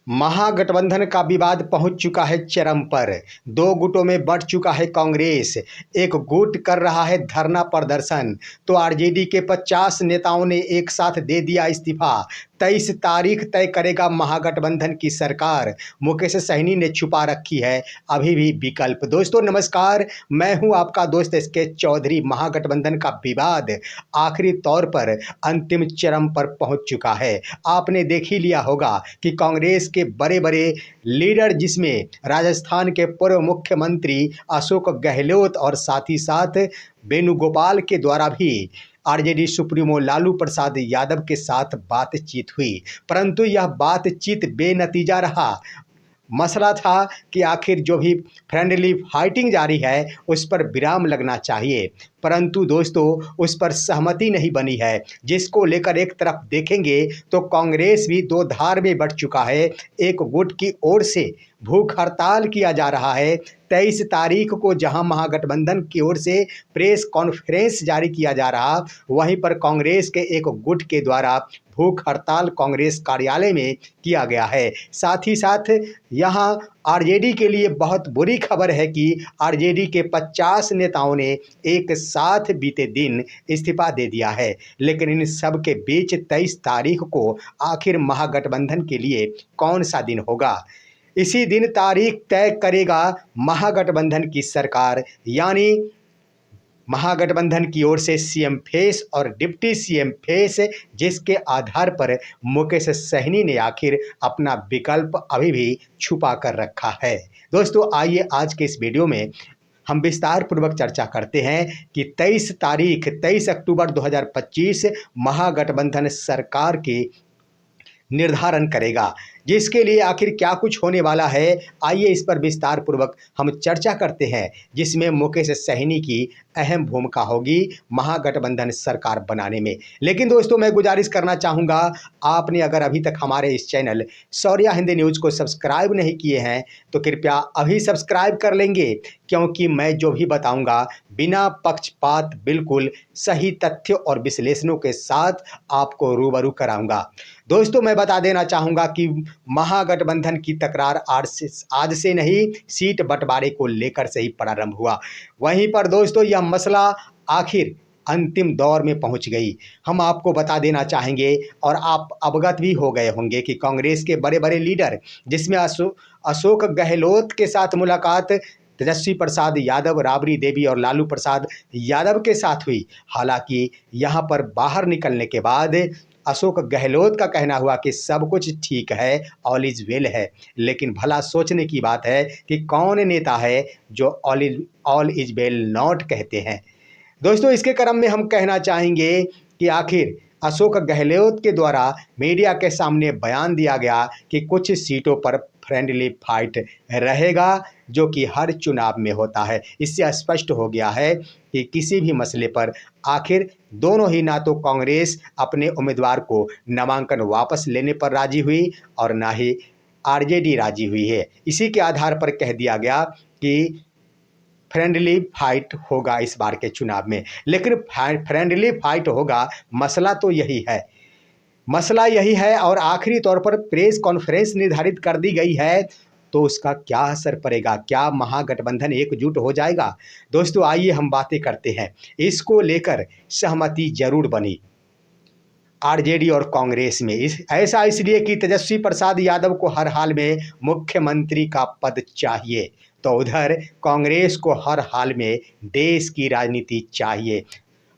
महागठबंधन का विवाद पहुंच चुका है चरम पर। दो गुटों में बंट चुका है कांग्रेस। एक गुट कर रहा है धरना प्रदर्शन तो आरजेडी के 50 नेताओं ने एक साथ दे दिया इस्तीफा। 23 तारीख तय करेगा महागठबंधन की सरकार। मुकेश सहनी ने छुपा रखी है अभी भी विकल्प। दोस्तों नमस्कार, मैं हूं आपका दोस्त एसके चौधरी। महागठबंधन का विवाद आखिरी तौर पर अंतिम चरम पर पहुंच चुका है। आपने देख ही लिया होगा कि कांग्रेस के बड़े बड़े लीडर, जिसमें राजस्थान के पूर्व मुख्यमंत्री अशोक गहलोत और साथ ही साथ वेणुगोपाल के द्वारा भी आरजेडी सुप्रीमो लालू प्रसाद यादव के साथ बातचीत हुई, परंतु यह बातचीत बेनतीजा रहा। मसला था कि आखिर जो भी फ्रेंडली फाइटिंग जारी है उस पर विराम लगना चाहिए, परंतु दोस्तों उस पर सहमति नहीं बनी है, जिसको लेकर एक तरफ देखेंगे तो कांग्रेस भी दो धार में बंट चुका है। एक गुट की ओर से भूख हड़ताल किया जा रहा है 23 तारीख को, जहां महागठबंधन की ओर से प्रेस कॉन्फ्रेंस जारी किया जा रहा, वहीं पर कांग्रेस के एक गुट के द्वारा भूख हड़ताल कांग्रेस कार्यालय में किया गया है। साथ ही साथ यहां आरजेडी के लिए बहुत बुरी खबर है कि आरजेडी के 50 नेताओं ने एक साथ बीते दिन इस्तीफा दे दिया है। लेकिन इन सब के बीच 23 तारीख को आखिर महागठबंधन के लिए कौन सा दिन होगा? इसी दिन तारीख तय करेगा महागठबंधन की सरकार, यानी महागठबंधन की ओर से सीएम फेस और डिप्टी सीएम फेस, जिसके आधार पर मुकेश सहनी ने आखिर अपना विकल्प अभी भी छुपा कर रखा है। दोस्तों आइए आज के इस वीडियो में हम विस्तार पूर्वक चर्चा करते हैं कि 23 अक्टूबर 2025 महागठबंधन सरकार की निर्धारण करेगा, जिसके लिए आखिर क्या कुछ होने वाला है। आइए इस पर विस्तार पूर्वक हम चर्चा करते हैं, जिसमें मुकेश सहनी की अहम भूमिका होगी महागठबंधन सरकार बनाने में। लेकिन दोस्तों मैं गुजारिश करना चाहूँगा, आपने अगर अभी तक हमारे इस चैनल शौर्या हिंदी न्यूज़ को सब्सक्राइब नहीं किए हैं तो कृपया अभी सब्सक्राइब कर लेंगे, क्योंकि मैं जो भी बताऊँगा बिना पक्षपात बिल्कुल सही तथ्य और विश्लेषणों के साथ आपको रूबरू कराऊंगा। दोस्तों मैं बता देना चाहूँगा कि महागठबंधन की तकरार आज से नहीं, सीट बंटवारे को लेकर से ही प्रारंभ हुआ। वहीं पर दोस्तों यह मसला आखिर अंतिम दौर में पहुंच गई। हम आपको बता देना चाहेंगे और आप अवगत भी हो गए होंगे कि कांग्रेस के बड़े बड़े लीडर, जिसमें अशोक गहलोत के साथ मुलाकात तेजस्वी प्रसाद यादव, राबड़ी देवी और लालू प्रसाद यादव के साथ हुई। हालांकि यहाँ पर बाहर निकलने के बाद अशोक गहलोत का कहना हुआ कि सब कुछ ठीक है, ऑल इज वेल है। लेकिन भला सोचने की बात है कि कौन नेता है जो ऑल इज वेल नॉट कहते हैं। दोस्तों इसके क्रम में हम कहना चाहेंगे कि आखिर अशोक गहलोत के द्वारा मीडिया के सामने बयान दिया गया कि कुछ सीटों पर फ्रेंडली फाइट रहेगा, जो कि हर चुनाव में होता है। इससे स्पष्ट हो गया है कि किसी भी मसले पर आखिर दोनों ही, ना तो कांग्रेस अपने उम्मीदवार को नामांकन वापस लेने पर राजी हुई और ना ही आरजेडी राजी हुई है। इसी के आधार पर कह दिया गया कि फ्रेंडली फाइट होगा इस बार के चुनाव में। लेकिन फ्रेंडली फाइट होगा, मसला तो यही है, मसला यही है। और आखिरी तौर पर प्रेस कॉन्फ्रेंस निर्धारित कर दी गई है, तो उसका क्या असर पड़ेगा? क्या महागठबंधन एकजुट हो जाएगा? दोस्तों आइए हम बातें करते हैं। इसको लेकर सहमति जरूर बनी आरजेडी और कांग्रेस में। ऐसा इसलिए कि तेजस्वी प्रसाद यादव को हर हाल में मुख्यमंत्री का पद चाहिए, तो उधर कांग्रेस को हर हाल में देश की राजनीति चाहिए।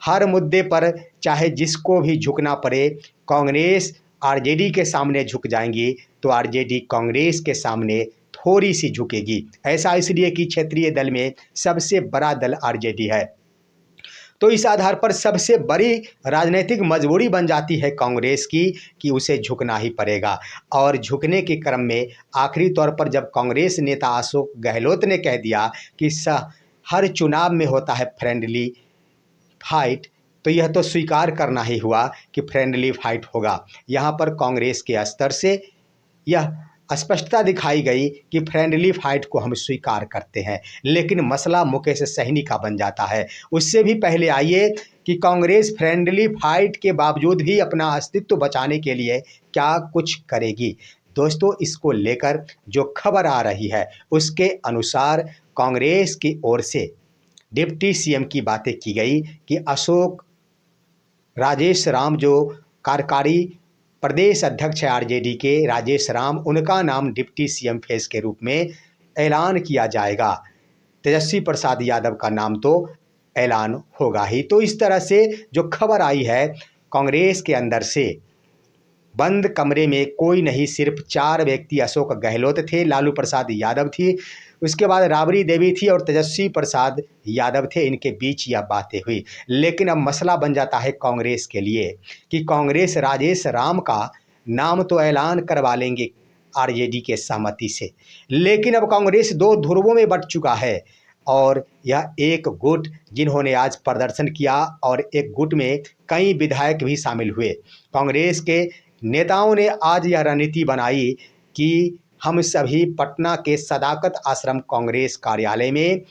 हर मुद्दे पर चाहे जिसको भी झुकना पड़े, कांग्रेस आरजेडी के सामने झुक जाएंगी तो आरजेडी कांग्रेस के सामने थोड़ी सी झुकेगी। ऐसा इसलिए कि क्षेत्रीय दल में सबसे बड़ा दल आरजेडी है, तो इस आधार पर सबसे बड़ी राजनीतिक मजबूरी बन जाती है कांग्रेस की कि उसे झुकना ही पड़ेगा। और झुकने के क्रम में आखिरी तौर पर जब कांग्रेस नेता अशोक गहलोत ने कह दिया कि हर चुनाव में होता है फ्रेंडली फाइट, तो यह तो स्वीकार करना ही हुआ कि फ्रेंडली फाइट होगा। यहाँ पर कांग्रेस के स्तर से यह स्पष्टता दिखाई गई कि फ्रेंडली फाइट को हम स्वीकार करते हैं। लेकिन मसला मुकेश सहनी का बन जाता है। उससे भी पहले आइए कि कांग्रेस फ्रेंडली फाइट के बावजूद भी अपना अस्तित्व बचाने के लिए क्या कुछ करेगी। दोस्तों इसको लेकर जो खबर आ रही है उसके अनुसार कांग्रेस की ओर से डिप्टी सीएम की बातें की गई कि अशोक राजेश राम जो कार्यकारी प्रदेश अध्यक्ष है आरजेडी के राजेश राम, उनका नाम डिप्टी सीएम फेस के रूप में ऐलान किया जाएगा। तेजस्वी प्रसाद यादव का नाम तो ऐलान होगा ही। तो इस तरह से जो खबर आई है कांग्रेस के अंदर से, बंद कमरे में कोई नहीं, सिर्फ 4 व्यक्ति, अशोक गहलोत थे, लालू प्रसाद यादव थी, उसके बाद राबड़ी देवी थी और तेजस्वी प्रसाद यादव थे। इनके बीच यह बातें हुई। लेकिन अब मसला बन जाता है कांग्रेस के लिए कि कांग्रेस राजेश राम का नाम तो ऐलान करवा लेंगे आरजेडी के सहमति से, लेकिन अब कांग्रेस 2 ध्रुवों में बंट चुका है और यह एक गुट जिन्होंने आज प्रदर्शन किया और एक गुट में कई विधायक भी शामिल हुए। कांग्रेस के नेताओं ने आज यह रणनीति बनाई कि हम सभी पटना के सदाकत आश्रम कांग्रेस कार्यालय में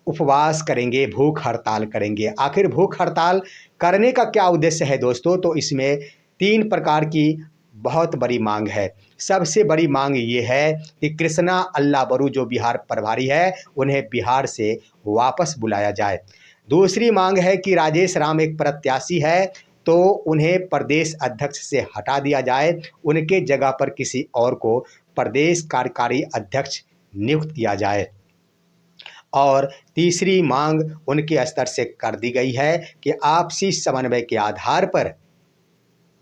उपवास करेंगे, भूख हड़ताल करेंगे। आखिर भूख हड़ताल करने का क्या उद्देश्य है दोस्तों? तो इसमें 3 प्रकार की बहुत बड़ी मांग है। सबसे बड़ी मांग ये है कि कृष्णा अल्लाबरू जो बिहार प्रभारी है उन्हें बिहार से वापस बुलाया जाए। दूसरी मांग है कि राजेश राम एक प्रत्याशी है तो उन्हें प्रदेश अध्यक्ष से हटा दिया जाए, उनके जगह पर किसी और को प्रदेश कार्यकारी अध्यक्ष नियुक्त किया जाए। और तीसरी मांग उनके स्तर से कर दी गई है कि आपसी समन्वय के आधार पर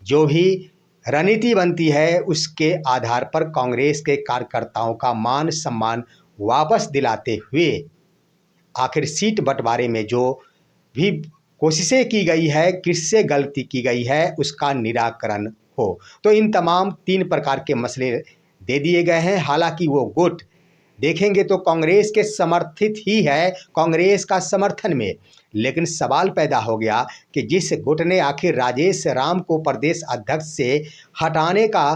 जो भी रणनीति बनती है उसके आधार पर कांग्रेस के कार्यकर्ताओं का मान सम्मान वापस दिलाते हुए आखिर सीट बंटवारे में जो भी कोशिशें की गई है, किससे गलती की गई है, उसका निराकरण हो। तो इन तमाम 3 प्रकार के मसले दे दिए गए हैं। हालांकि वो गुट देखेंगे तो कांग्रेस के समर्थित ही है, कांग्रेस का समर्थन में, लेकिन सवाल पैदा हो गया कि जिस गुट ने आखिर राजेश राम को प्रदेश अध्यक्ष से हटाने का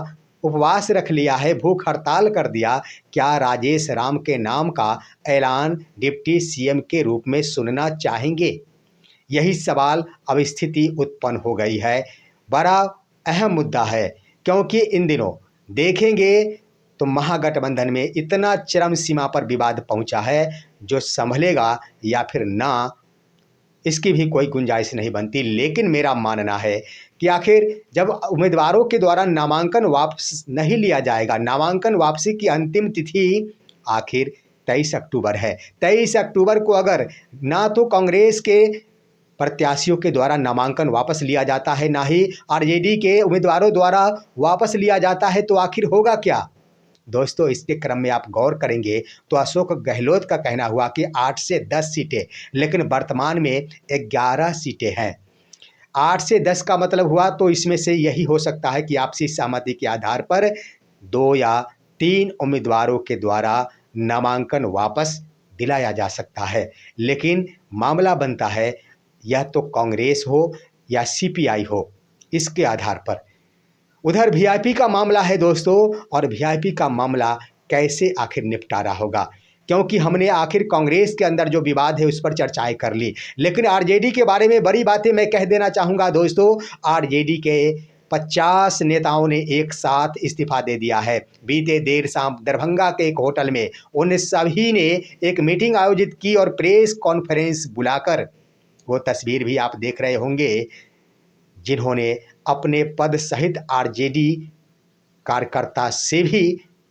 उपवास रख लिया है, भूख हड़ताल कर दिया, क्या राजेश राम के नाम का ऐलान डिप्टी सीएम के रूप में सुनना चाहेंगे? यही सवाल अब स्थिति उत्पन्न हो गई है। बड़ा अहम मुद्दा है क्योंकि इन दिनों देखेंगे तो महागठबंधन में इतना चरम सीमा पर विवाद पहुंचा है, जो संभलेगा या फिर ना, इसकी भी कोई गुंजाइश नहीं बनती। लेकिन मेरा मानना है कि आखिर जब उम्मीदवारों के द्वारा नामांकन वापस नहीं लिया जाएगा, नामांकन वापसी की अंतिम तिथि आखिर 23 अक्टूबर है। 23 अक्टूबर को अगर ना तो कांग्रेस के प्रत्याशियों के द्वारा नामांकन वापस लिया जाता है, ना ही आरजेडी के उम्मीदवारों द्वारा वापस लिया जाता है, तो आखिर होगा क्या? दोस्तों इसके क्रम में आप गौर करेंगे तो अशोक गहलोत का कहना हुआ कि 8 से 10 सीटें, लेकिन वर्तमान में 11 सीटें हैं। 8 से 10 का मतलब हुआ तो इसमें से यही हो सकता है कि आपसी सहमति के आधार पर 2 या 3 उम्मीदवारों के द्वारा नामांकन वापस दिलाया जा सकता है। लेकिन मामला बनता है यह तो कांग्रेस हो या सीपीआई हो, इसके आधार पर। उधर वीआईपी का मामला है दोस्तों, और वीआईपी का मामला कैसे आखिर निपटारा होगा, क्योंकि हमने आखिर कांग्रेस के अंदर जो विवाद है उस पर चर्चाएं कर ली, लेकिन आरजेडी के बारे में बड़ी बातें मैं कह देना चाहूँगा दोस्तों। आरजेडी के 50 नेताओं ने एक साथ इस्तीफा दे दिया है। बीते देर शाम दरभंगा के एक होटल में उन सभी ने एक मीटिंग आयोजित की और प्रेस कॉन्फ्रेंस बुलाकर, वो तस्वीर भी आप देख रहे होंगे, जिन्होंने अपने पद सहित आरजेडी कार्यकर्ता से भी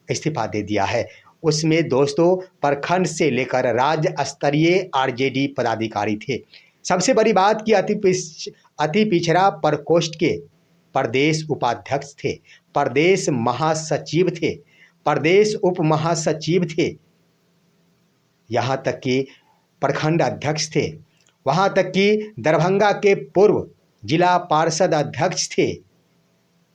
इस्तीफा दे दिया है। उसमें दोस्तों प्रखंड से लेकर राज्य स्तरीय आरजेडी पदाधिकारी थे। सबसे बड़ी बात कि अति पिछड़ा प्रकोष्ठ के प्रदेश उपाध्यक्ष थे, प्रदेश महासचिव थे, प्रदेश उप महासचिव थे, यहाँ तक कि प्रखंड अध्यक्ष थे, वहाँ तक कि दरभंगा के पूर्व जिला पार्षद अध्यक्ष थे।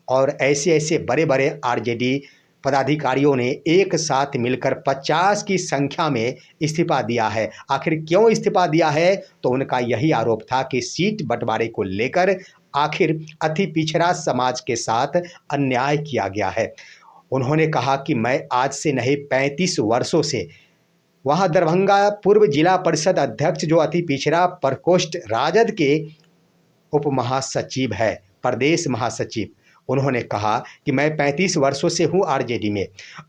और ऐसे ऐसे बड़े बड़े आरजेडी पदाधिकारियों ने एक साथ मिलकर 50 की संख्या में इस्तीफा दिया है। आखिर क्यों इस्तीफा दिया है? तो उनका यही आरोप था कि सीट बंटवारे को लेकर आखिर अति पिछड़ा समाज के साथ अन्याय किया गया है। उन्होंने कहा कि मैं आज से नहीं 35 वर्षों से वहाँ दरभंगा पूर्व जिला परिषद अध्यक्ष जो अति पिछड़ा प्रकोष्ठ राजद के उप महासचिव है, प्रदेश महासचिव, उन्होंने कहा कि मैं 35 वर्षों से हूं आरजेडी में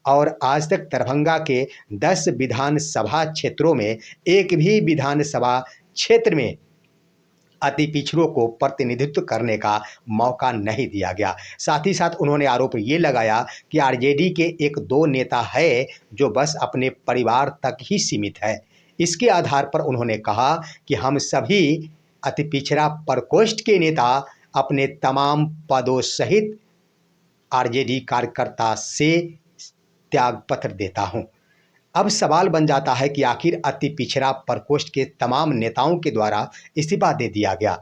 और आज तक दरभंगा के 10 विधानसभा क्षेत्रों में एक भी विधानसभा क्षेत्र में अति पिछड़ों को प्रतिनिधित्व करने का मौका नहीं दिया गया। साथ ही साथ उन्होंने आरोप ये लगाया कि आरजेडी के एक दो नेता है जो बस अपने परिवार तक ही सीमित है। इसके आधार पर उन्होंने कहा कि हम सभी अति पिछड़ा प्रकोष्ठ के नेता अपने तमाम पदों सहित आरजेडी कार्यकर्ता से त्यागपत्र देता हूं। अब सवाल बन जाता है कि आखिर अति पिछड़ा प्रकोष्ठ के तमाम नेताओं के द्वारा इस्तीफा दे दिया गया।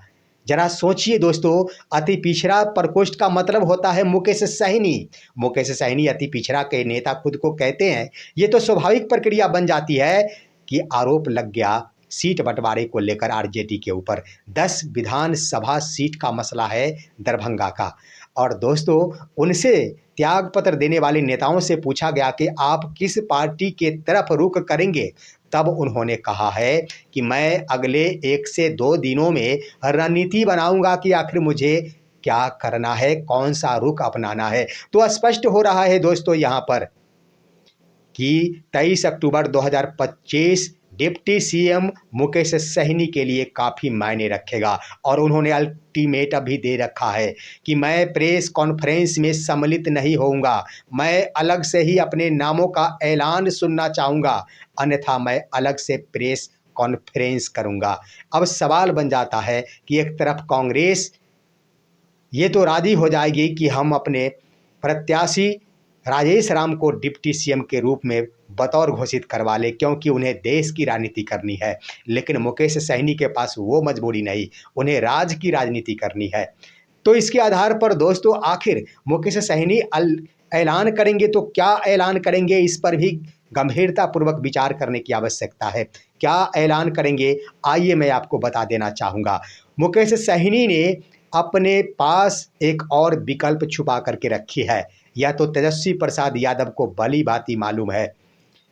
जरा सोचिए दोस्तों, अति पिछड़ा प्रकोष्ठ का मतलब होता है मुकेश सहनी। मुकेश सहनी अति पिछड़ा के नेता खुद को कहते हैं। ये तो स्वाभाविक प्रक्रिया बन जाती है कि आरोप लग गया सीट बंटवारे को लेकर आरजेडी के ऊपर। 10 विधानसभा सीट का मसला है दरभंगा का। और दोस्तों, उनसे त्यागपत्र देने वाले नेताओं से पूछा गया कि आप किस पार्टी के तरफ रुख करेंगे, तब उन्होंने कहा है कि मैं अगले 1 से 2 दिनों में रणनीति बनाऊंगा कि आखिर मुझे क्या करना है, कौन सा रुख अपनाना है। तो स्पष्ट हो रहा है दोस्तों यहाँ पर कि 23 अक्टूबर 2025 डिप्टी सीएम मुकेश सहनी के लिए काफ़ी मायने रखेगा और उन्होंने अल्टीमेट भी दे रखा है कि मैं प्रेस कॉन्फ्रेंस में सम्मिलित नहीं होऊंगा, मैं अलग से ही अपने नामों का ऐलान सुनना चाहूँगा, अन्यथा मैं अलग से प्रेस कॉन्फ्रेंस करूँगा। अब सवाल बन जाता है कि एक तरफ कांग्रेस ये तो राजी हो जाएगी कि हम अपने प्रत्याशी राजेश राम को डिप्टी सीएम के रूप में बतौर घोषित करवा ले, क्योंकि उन्हें देश की राजनीति करनी है। लेकिन मुकेश सहनी के पास वो मजबूरी नहीं, उन्हें राज्य की राजनीति करनी है। तो इसके आधार पर दोस्तों, आखिर मुकेश सहनी ऐलान करेंगे तो क्या ऐलान करेंगे, इस पर भी गंभीरतापूर्वक विचार करने की आवश्यकता है। क्या ऐलान करेंगे, आइए मैं आपको बता देना चाहूँगा। मुकेश सहनी ने अपने पास एक और विकल्प छुपा करके रखी है। या तो तेजस्वी प्रसाद यादव को भली भांति मालूम है,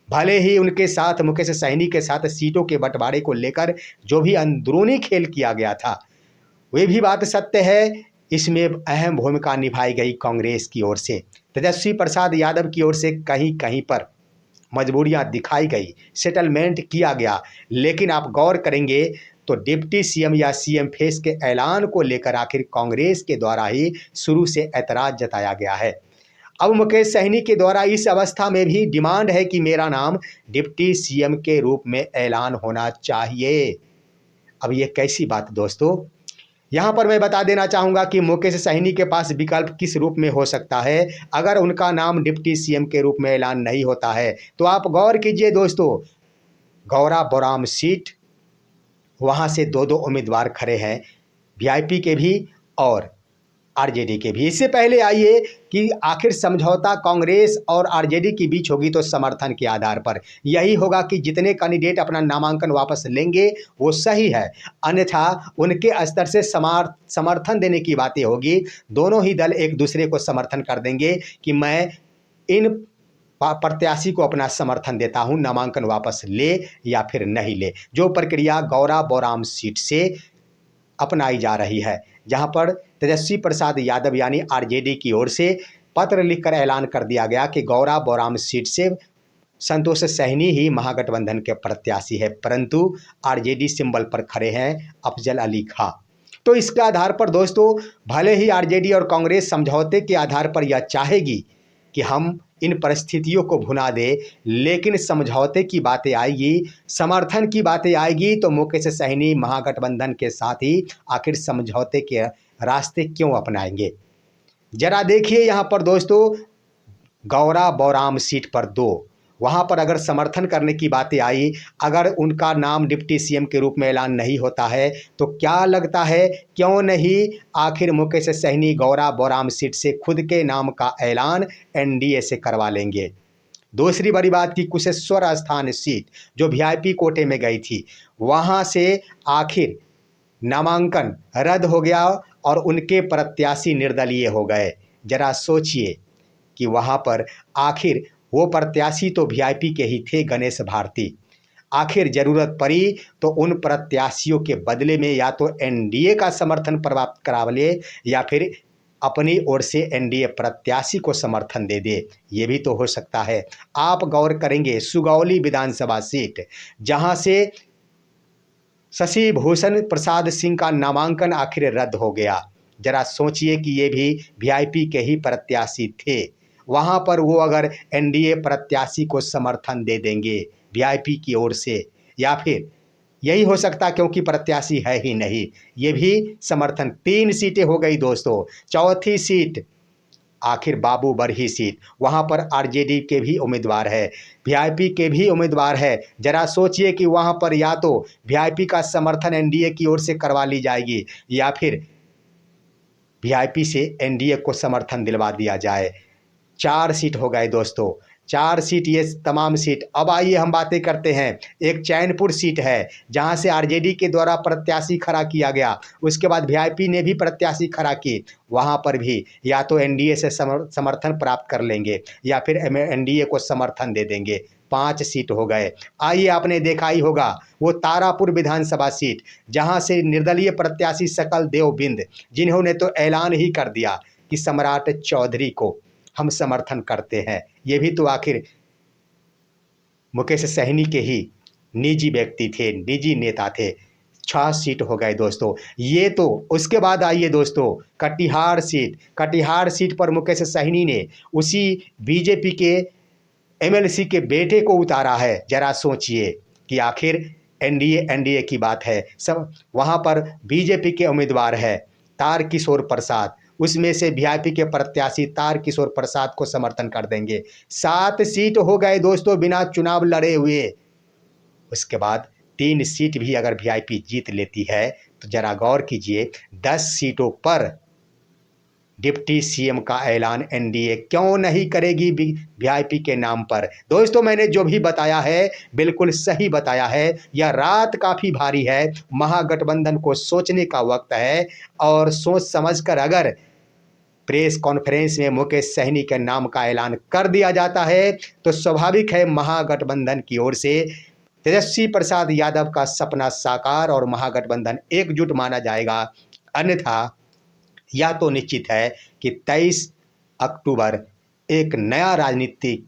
भले ही उनके साथ मुकेश सहनी के साथ सीटों के बंटवारे को लेकर जो भी अंदरूनी खेल किया गया था, वे भी बात सत्य है। इसमें अहम भूमिका निभाई गई कांग्रेस की ओर से, तेजस्वी प्रसाद यादव की ओर से कहीं कहीं पर मजबूरियां दिखाई गई, सेटलमेंट किया गया। लेकिन आप गौर करेंगे तो डिप्टी सीएम या सीएम फेस के ऐलान को लेकर आखिर कांग्रेस के द्वारा ही शुरू से ऐतराज जताया गया है। अब मुकेश सहनी के द्वारा इस अवस्था में भी डिमांड है कि मेरा नाम डिप्टी सीएम के रूप में ऐलान होना चाहिए। अब ये कैसी बात दोस्तों, यहाँ पर मैं बता देना चाहूँगा कि मुकेश सहनी के पास विकल्प किस रूप में हो सकता है। अगर उनका नाम डिप्टी सीएम के रूप में ऐलान नहीं होता है तो आप गौर कीजिए दोस्तों, गौरा बौराम सीट, वहाँ से 2-2 उम्मीदवार खड़े हैं, वीआईपी के भी और आरजेडी के भी। इससे पहले आइए कि आखिर समझौता कांग्रेस और आरजेडी के बीच होगी तो समर्थन के आधार पर यही होगा कि जितने कैंडिडेट अपना नामांकन वापस लेंगे वो सही है, अन्यथा उनके स्तर से समर्थन देने की बातें होगी। दोनों ही दल एक दूसरे को समर्थन कर देंगे कि मैं इन प्रत्याशी को अपना समर्थन देता हूं, नामांकन वापस ले या फिर नहीं ले। जो प्रक्रिया गौरा बौराम सीट से अपनाई जा रही है, जहां पर तेजस्वी प्रसाद यादव यानी आरजेडी की ओर से पत्र लिखकर ऐलान कर दिया गया कि गौरा बौराम सीट से संतोष सहनी ही महागठबंधन के प्रत्याशी है, परंतु आरजेडी सिंबल पर खड़े हैं अफजल अली खां। तो इसके आधार पर दोस्तों, भले ही आरजेडी और कांग्रेस समझौते के आधार पर यह चाहेगी कि हम इन परिस्थितियों को भुना दे, लेकिन समझौते की बातें आएगी, समर्थन की बातें आएगी तो मुकेश सहनी महागठबंधन के साथ ही आखिर समझौते के रास्ते क्यों अपनाएंगे। जरा देखिए यहाँ पर दोस्तों, गौरा बौराम सीट पर 2, वहाँ पर अगर समर्थन करने की बातें आई, अगर उनका नाम डिप्टी सीएम के रूप में ऐलान नहीं होता है तो क्या लगता है क्यों नहीं आखिर मुकेश सहनी गौरा बौराम सीट से खुद के नाम का ऐलान एनडीए से करवा लेंगे। दूसरी बड़ी बात की कुशेश्वर स्थान सीट जो वीआईपी कोटे में गई थी, वहाँ से आखिर नामांकन रद्द हो गया और उनके प्रत्याशी निर्दलीय हो गए। जरा सोचिए कि वहाँ पर आखिर वो प्रत्याशी तो वीआईपी के ही थे, गणेश भारती। आखिर जरूरत पड़ी तो उन प्रत्याशियों के बदले में या तो एनडीए का समर्थन प्राप्त करा ले या फिर अपनी ओर से एनडीए प्रत्याशी को समर्थन दे दे। ये भी तो हो सकता है। आप गौर करेंगे सुगौली विधानसभा सीट, जहां से शशि भूषण प्रसाद सिंह का नामांकन आखिर रद्द हो गया। जरा सोचिए कि ये भी वीआईपी के ही प्रत्याशी थे, वहां पर वो अगर एनडीए प्रत्याशी को समर्थन दे देंगे वीआईपी की ओर से, या फिर यही हो सकता क्योंकि प्रत्याशी है ही नहीं, ये भी समर्थन। 3 सीटें हो गई दोस्तों। चौथी सीट आखिर बाबू बरही सीट, वहां पर आरजेडी के भी उम्मीदवार है, वीआईपी के भी उम्मीदवार है। जरा सोचिए कि वहां पर या तो वीआईपी का समर्थन एनडीए की ओर से करवा ली जाएगी, या फिर वीआईपी से एनडीए को समर्थन दिलवा दिया जाए। 4 सीट हो गए दोस्तों, 4 सीट ये तमाम सीट। अब आइए हम बातें करते हैं। एक चैनपुर सीट है जहां से आरजेडी के द्वारा प्रत्याशी खड़ा किया गया, उसके बाद वीआईपी ने भी प्रत्याशी खड़ा की, वहां पर भी या तो एनडीए से समर्थन प्राप्त कर लेंगे या फिर एनडीए को समर्थन दे देंगे। 5 सीट हो गए। आइए, आपने देखा ही होगा वो तारापुर विधानसभा सीट, जहां से निर्दलीय प्रत्याशी सकल देव बिंद, जिन्होंने तो ऐलान ही कर दिया कि सम्राट चौधरी को हम समर्थन करते हैं। ये भी तो आखिर मुकेश सहनी के ही निजी व्यक्ति थे, निजी नेता थे। 6 सीट हो गए दोस्तों ये तो। उसके बाद आइए दोस्तों कटिहार सीट। कटिहार सीट पर मुकेश सहनी ने उसी बीजेपी के एमएलसी के बेटे को उतारा है। जरा सोचिए कि आखिर एनडीए की बात है, सब वहाँ पर बीजेपी के उम्मीदवार है तारकिशोर प्रसाद, उसमें से वीआईपी के प्रत्याशी तारकिशोर प्रसाद को समर्थन कर देंगे। 7 सीट हो गए दोस्तों बिना चुनाव लड़े हुए। उसके बाद 3 सीट भी अगर वीआईपी जीत लेती है तो जरा गौर कीजिए 10 सीटों पर डिप्टी सीएम का ऐलान एनडीए क्यों नहीं करेगी वीआईपी के नाम पर। दोस्तों मैंने जो भी बताया है बिल्कुल सही बताया है। यह रात काफ़ी भारी है, महागठबंधन को सोचने का वक्त है, और सोच समझकर अगर प्रेस कॉन्फ्रेंस में मुकेश सहनी के नाम का ऐलान कर दिया जाता है तो स्वाभाविक है महागठबंधन की ओर से तेजस्वी प्रसाद यादव का सपना साकार और महागठबंधन एकजुट माना जाएगा। अन्यथा या तो निश्चित है कि 23 अक्टूबर एक नया राजनीतिक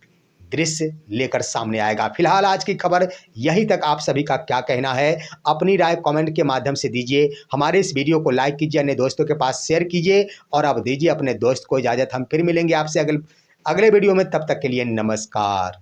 दृश्य लेकर सामने आएगा। फिलहाल आज की खबर यहीं तक। आप सभी का क्या कहना है अपनी राय कमेंट के माध्यम से दीजिए। हमारे इस वीडियो को लाइक कीजिए, अन्य दोस्तों के पास शेयर कीजिए, और अब दीजिए अपने दोस्त को इजाज़त। हम फिर मिलेंगे आपसे अगले वीडियो में। तब तक के लिए नमस्कार।